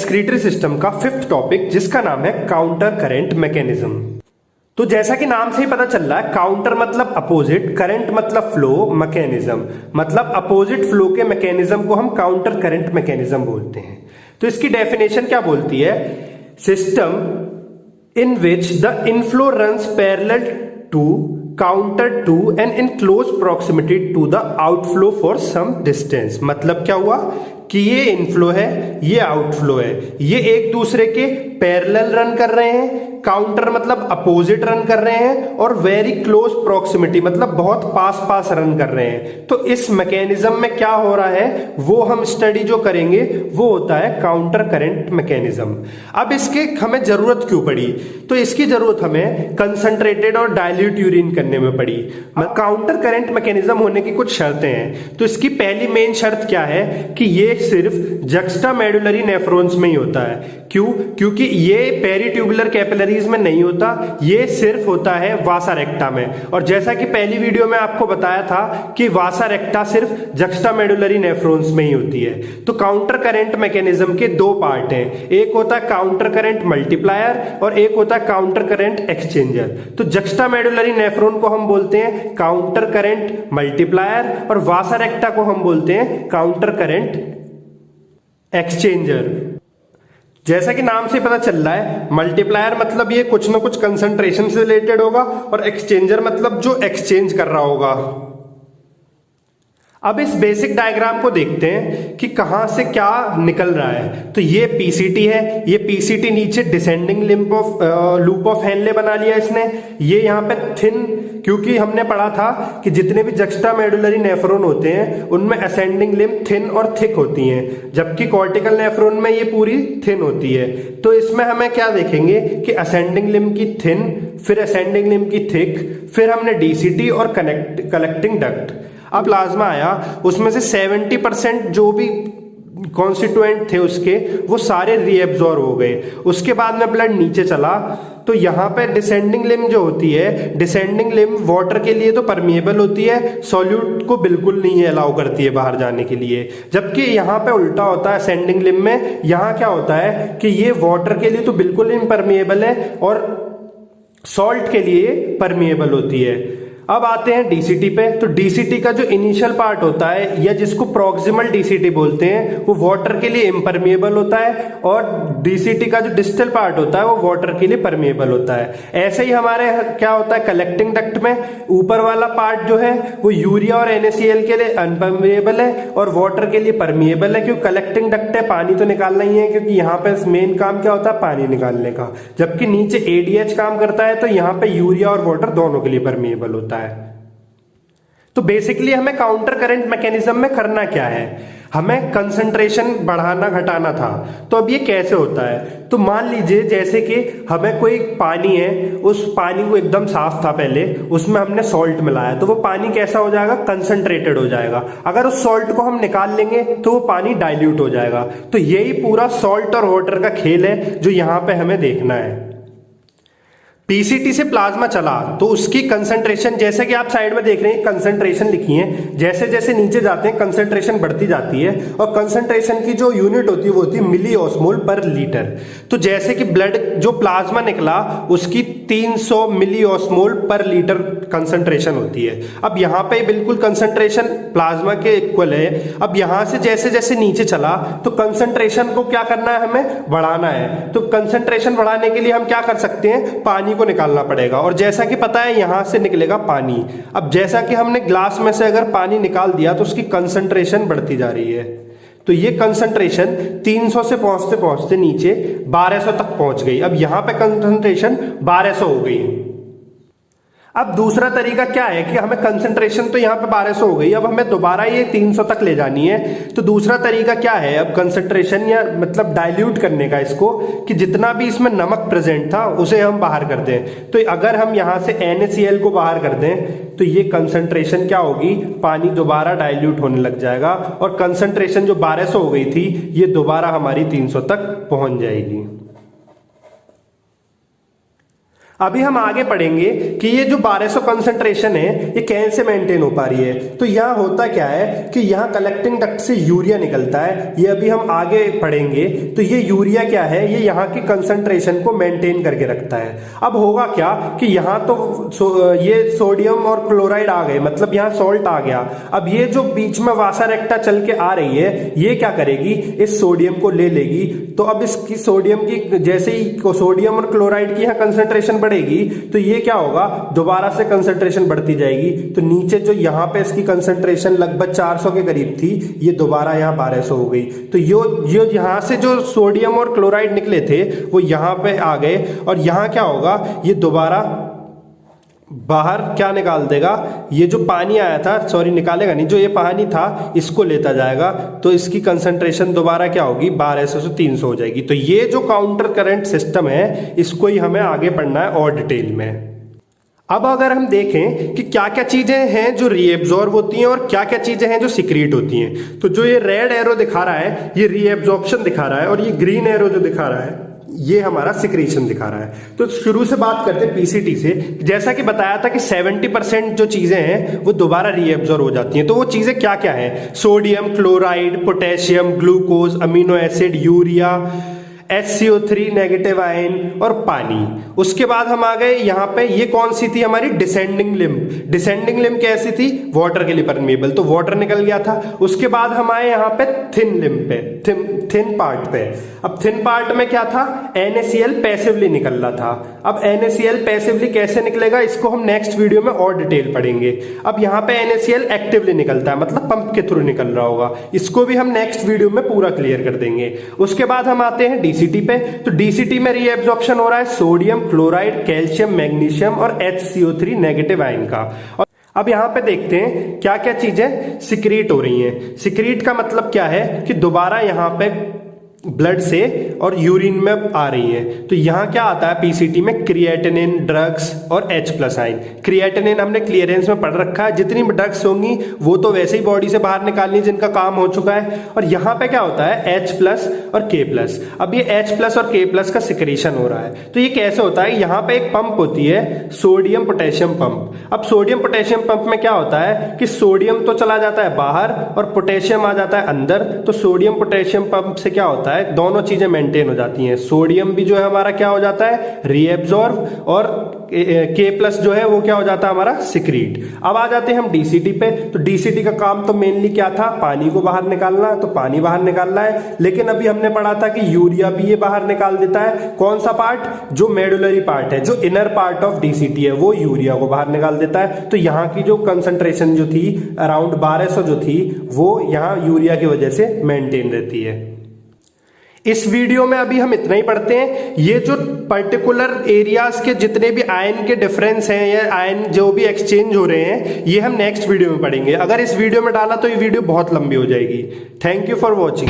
Excretory system का fifth topic जिसका नाम है काउंटर करंट मैकेनिज्म। तो जैसा कि नाम से ही पता चल रहा है, काउंटर मतलब अपोजिट, करंट मतलब फ्लो, मैकेनिज्म मतलब अपोजिट फ्लो के मैकेनिज्म को हम काउंटर करंट मैकेनिज्म बोलते हैं। तो इसकी डेफिनेशन क्या बोलती है? System in which the inflow runs parallel to counter to and in close proximity to the outflow for some distance. मतलब क्या हुआ कि ये इनफ्लो है, ये आउटफ्लो है, ये एक दूसरे के पैरेलल रन कर रहे हैं, काउंटर मतलब अपोजिट रन कर रहे हैं, और वेरी क्लोज प्रॉक्सिमिटी मतलब बहुत पास पास रन कर रहे हैं। तो इस मैकेनिज्म में क्या हो रहा है वो हम स्टडी जो करेंगे वो होता है काउंटर करंट मैकेनिज्म। अब इसके हमें जरूरत क्यों पड़ी? तो इसकी जरूरत हमें कंसंट्रेटेड और डाइल्यूट यूरिन करने में पड़ी। काउंटर करंट मैकेनिज्म होने की कुछ शर्तें हैं। तो इसकी पहली मेन शर्त क्या है कि ये सिर्फ जक्स्टामेडुलरी नेफ्रॉन्स में ही होता है। क्यों? क्योंकि ये पेरिट्यूबुलर कैपिलरीज में नहीं होता, ये सिर्फ होता है वासा रेक्टा में। और जैसा कि पहली वीडियो में आपको बताया था कि वासा रेक्टा सिर्फ जक्स्टामेडुलरी नेफ्रॉन्स में ही होती है। तो काउंटर करंट मैकेनिज्म के दो पार्ट हैं, एक होता है काउंटर करंट मल्टीप्लायर और एक होता है काउंटर करंट एक्सचेंजर। तो जक्स्टामेडुलरी नेफ्रॉन को हम बोलते हैं काउंटर करंट मल्टीप्लायर और वासा रेक्टा को हम बोलते हैं काउंटर करंट एक्सचेंजर। जैसा कि नाम से पता चल रहा है, मल्टीप्लायर मतलब ये कुछ ना कुछ कंसंट्रेशन से रिलेटेड होगा और एक्सचेंजर मतलब जो एक्सचेंज कर रहा होगा। अब इस बेसिक डायग्राम को देखते हैं कि कहां से क्या निकल रहा है। तो ये पीसीटी है, ये पीसीटी नीचे डिसेंडिंग लूप ऑफ हेनले बना लिया इसने। ये यहाँ पे थिन, क्योंकि हमने पढ़ा था कि जितने भी जक्स्टामेडुलरी नेफ्रॉन होते हैं उनमें असेंडिंग लिम्ब थिन और थिक होती हैं, जबकि कॉर्टिकल नेफ्रॉन में ये पूरी थिन होती है। तो इसमें हमें क्या देखेंगे कि असेंडिंग लिम्ब की थिन, फिर असेंडिंग लिम्ब की थिक, फिर हमने डीसीटी और कलेक्टिंग डक्ट। अब प्लाज्मा आया, उसमें से 70% जो भी कॉन्स्टिट्यूएंट थे उसके वो सारे रीएब्जॉर्ब हो गए। उसके बाद में ब्लड नीचे चला, तो यहाँ पे डिसेंडिंग लिम्ब जो होती है, डिसेंडिंग लिम्ब वाटर के लिए तो परमिएबल होती है, सॉल्यूट को बिल्कुल नहीं अलाउ करती है बाहर जाने के लिए। जबकि यहाँ पे उल्टा होता है, असेंडिंग लिम्ब में यहाँ क्या होता है कि ये वाटर के लिए तो बिल्कुल इम्परमिएबल है और सॉल्ट के लिए परमिएबल होती है। अब आते हैं डीसीटी पे। तो डीसीटी का जो इनिशियल पार्ट होता है या जिसको प्रॉक्सिमल डीसीटी बोलते हैं वो वाटर के लिए इम्परमिएबल होता है, और डीसीटी का जो डिस्टल पार्ट होता है वो वाटर के लिए परमिएबल होता है। ऐसे ही हमारे क्या होता है कलेक्टिंग डक्ट में, ऊपर वाला पार्ट जो है वो यूरिया और NaCl के लिए अनपरमिएबल है और वाटर के लिए परमिएबल है, क्योंकि कलेक्टिंग डक्ट है, पानी तो निकालना ही है, क्योंकि यहाँ पे मेन काम क्या होता है पानी निकालने का। जबकि नीचे ADH काम करता है, तो यहाँ पे यूरिया और वाटर दोनों के लिए परमिएबल होता है। तो बेसिकली हमें काउंटर करंट मैकेनिज्म में करना क्या है? हमें कंसंट्रेशन बढ़ाना घटाना था। तो अब ये कैसे होता है? तो मान लीजिए जैसे कि हमें कोई पानी है, उस पानी को एकदम साफ था पहले, उसमें हमने सॉल्ट मिलाया, तो वो पानी कैसा हो जाएगा? कंसंट्रेटेड हो जाएगा। अगर उस सॉल्ट को हम निकाल लेंगे तो वो पानी डाइल्यूट हो जाएगा। तो यही पूरा सॉल्ट और वाटर का खेल है जो यहाँ पे हमें देखना है। पीसीटी से प्लाज्मा चला तो उसकी कंसंट्रेशन, जैसे कि आप साइड में देख रहे हैं कंसंट्रेशन लिखी है, जैसे जैसे नीचे जाते हैं कंसंट्रेशन बढ़ती जाती है, और कंसंट्रेशन की जो यूनिट होती है वो होती है मिली ऑस्मोल पर लीटर। तो जैसे कि ब्लड जो प्लाज्मा निकला उसकी 300 मिली ऑस्मोल पर लीटर कंसंट्रेशन होती है। अब यहाँ पे बिल्कुल कंसंट्रेशन प्लाज्मा के इक्वल है। अब यहाँ से जैसे जैसे नीचे चला तो कंसंट्रेशन को क्या करना है? हमें बढ़ाना है। तो कंसंट्रेशन बढ़ाने के लिए हम क्या कर सकते हैं? पानी को निकालना पड़ेगा, और जैसा कि पता है यहां से निकलेगा पानी। अब जैसा कि हमने ग्लास में से अगर पानी निकाल दिया तो उसकी कंसंट्रेशन बढ़ती जा रही है। तो ये कंसंट्रेशन 300 से पहुंचते पहुंचते नीचे 1200 तक पहुंच गई। अब यहां पे कंसंट्रेशन 1200 हो गई। अब दूसरा तरीका क्या है कि हमें कंसंट्रेशन तो यहाँ पे 1200 हो गई, अब हमें दोबारा ये 300 तक ले जानी है। तो दूसरा तरीका क्या है अब कंसंट्रेशन या मतलब डाइल्यूट करने का इसको, कि जितना भी इसमें नमक प्रेजेंट था उसे हम बाहर कर दें। तो अगर हम यहाँ से NaCl को बाहर कर दें तो ये कंसंट्रेशन क्या होगी? पानी दोबारा डाइल्यूट होने लग जाएगा और कंसंट्रेशन जो 1200 हो गई थी ये दोबारा हमारी 300 तक पहुंच जाएगी। अभी हम आगे पढ़ेंगे कि ये जो 1200 कंसंट्रेशन है ये कैसे मेंटेन हो पा रही है। तो यहाँ होता क्या है कि यहाँ कलेक्टिंग डक्ट से यूरिया निकलता है, ये अभी हम आगे पढ़ेंगे। तो ये यूरिया क्या है, ये यहाँ की कंसंट्रेशन को मेंटेन करके रखता है। अब होगा क्या कि यहाँ तो ये सोडियम और क्लोराइड आ गए, मतलब यहाँ सॉल्ट आ गया। अब ये जो बीच में वासा रेक्टा चल के आ रही है, ये क्या करेगी, इस सोडियम को ले लेगी। तो अब इसकी सोडियम की जैसे ही सोडियम और क्लोराइड की यहाँ कंसंट्रेशन बढ़ेगी तो ये क्या होगा, दोबारा से कंसंट्रेशन बढ़ती जाएगी। तो नीचे जो यहाँ पे इसकी कंसंट्रेशन लगभग 400 के करीब थी, ये दोबारा यहाँ 1200 हो गई। तो ये यहाँ से जो सोडियम और क्लोराइड निकले थे वो यहाँ पे आ गए, और यहाँ क्या होगा, ये दोबारा बाहर क्या निकाल देगा, ये जो पानी आया था, सॉरी निकालेगा नहीं, जो ये पानी था इसको लेता जाएगा। तो इसकी कंसंट्रेशन दोबारा क्या होगी, 1200 से 300 हो जाएगी। तो ये जो काउंटर करंट सिस्टम है इसको ही हमें आगे पढ़ना है और डिटेल में। अब अगर हम देखें कि क्या क्या चीजें हैं जो रीएब्जॉर्ब होती हैं और क्या क्या चीजें हैं जो सिक्रीट होती हैं, तो जो ये रेड एरो दिखा रहा है ये रीएब्जॉर्प्शन दिखा रहा है, और ये ग्रीन एरो जो दिखा रहा है ये हमारा सिक्रीशन दिखा रहा है। तो शुरू से बात करते हैं पीसीटी से। जैसा कि बताया था कि 70% जो चीजें हैं वो दोबारा रीएब्जॉर्ब हो जाती हैं। तो वो चीजें क्या क्या है, sodium chloride, potassium, glucose, amino acid, urea, HCO3 negative ion और पानी। उसके बाद हम आ गए यहाँ पे, ये कौन सी थी हमारी, डिसेंडिंग लिम्ब। डिसेंडिंग लिम्ब कैसी थी, वाटर के लिए परमेबल, तो वाटर निकल गया था। उसके बाद हम आए यहाँ पे थिन लिम्ब पे, थिन पार्ट पे। अब थिन पार्ट में क्या था, NaCl पैसिवली निकल रहा था। अब NaCl पैसिवली कैसे निकलेगा इसको हम नेक्स्ट वीडियो में और डिटेल पढ़ेंगे। अब यहाँ पे NaCl एक्टिवली निकलता है, मतलब पंप के थ्रू निकल रहा होगा, इसको भी हम नेक्स्ट वीडियो में पूरा क्लियर कर देंगे। उसके बाद हम आते हैं डीसीटी पे। तो डीसीटी में रीएब्जॉर्प्शन हो रहा है सोडियम, क्लोराइड, कैल्शियम, मैग्नीशियम और HCO3 नेगेटिव आयन का। और अब यहां पे देखते हैं क्या क्या चीजें सिक्रीट हो रही हैं। सिक्रीट का मतलब क्या है कि दोबारा यहां पे ब्लड से और यूरिन में आ रही है। तो यहां क्या आता है पीसीटी में, क्रिएटिनिन, ड्रग्स और H+ आयन। क्रिएटिनिन हमने क्लियरेंस में पढ़ रखा है, जितनी भी ड्रग्स होंगी वो तो वैसे ही बॉडी से बाहर निकालनी जिनका काम हो चुका है। और यहां पे क्या होता है, H+ और K+। अब ये H+ और K+ का सिक्रीशन हो रहा है। तो ये कैसे होता है, यहां पे एक पंप होती है सोडियम पोटेशियम पंप। अब सोडियम पोटेशियम पंप में क्या होता है कि सोडियम तो चला जाता है बाहर और पोटेशियम आ जाता है अंदर। तो सोडियम पोटेशियम पंप से क्या होता है, दोनों चीजें मेंटेन हो जाती हैं। सोडियम भी जो है हमारा क्या हो जाता है, रीएब्जॉर्ब, और K+ जो है वो क्या हो जाता है हमारा, सिक्रीट। अब आ जाते हैं हम डीसीटी पे। तो डीसीटी का काम तो मेनली क्या था, पानी को बाहर निकालना, तो पानी बाहर निकालना है। लेकिन अभी हमने पढ़ा था कि यूरिया भी ये बाहर निकाल देता है। कौन सा पार्ट, जो मेडुलरी पार्ट है, जो इनर पार्ट ऑफ डीसीटी है, वो यूरिया को बाहर निकाल देता है। तो यहाँ की जो कंसंट्रेशन जो थी अराउंड 1200 जो थी, वो यहाँ यूरिया की वजह से मेंटेन रहती है। इस वीडियो में अभी हम इतना ही पढ़ते हैं। ये जो पर्टिकुलर एरियाज के जितने भी आयन के डिफरेंस हैं या आयन जो भी एक्सचेंज हो रहे हैं, ये हम नेक्स्ट वीडियो में पढ़ेंगे। अगर इस वीडियो में डाला तो ये वीडियो बहुत लंबी हो जाएगी। Thank you for watching.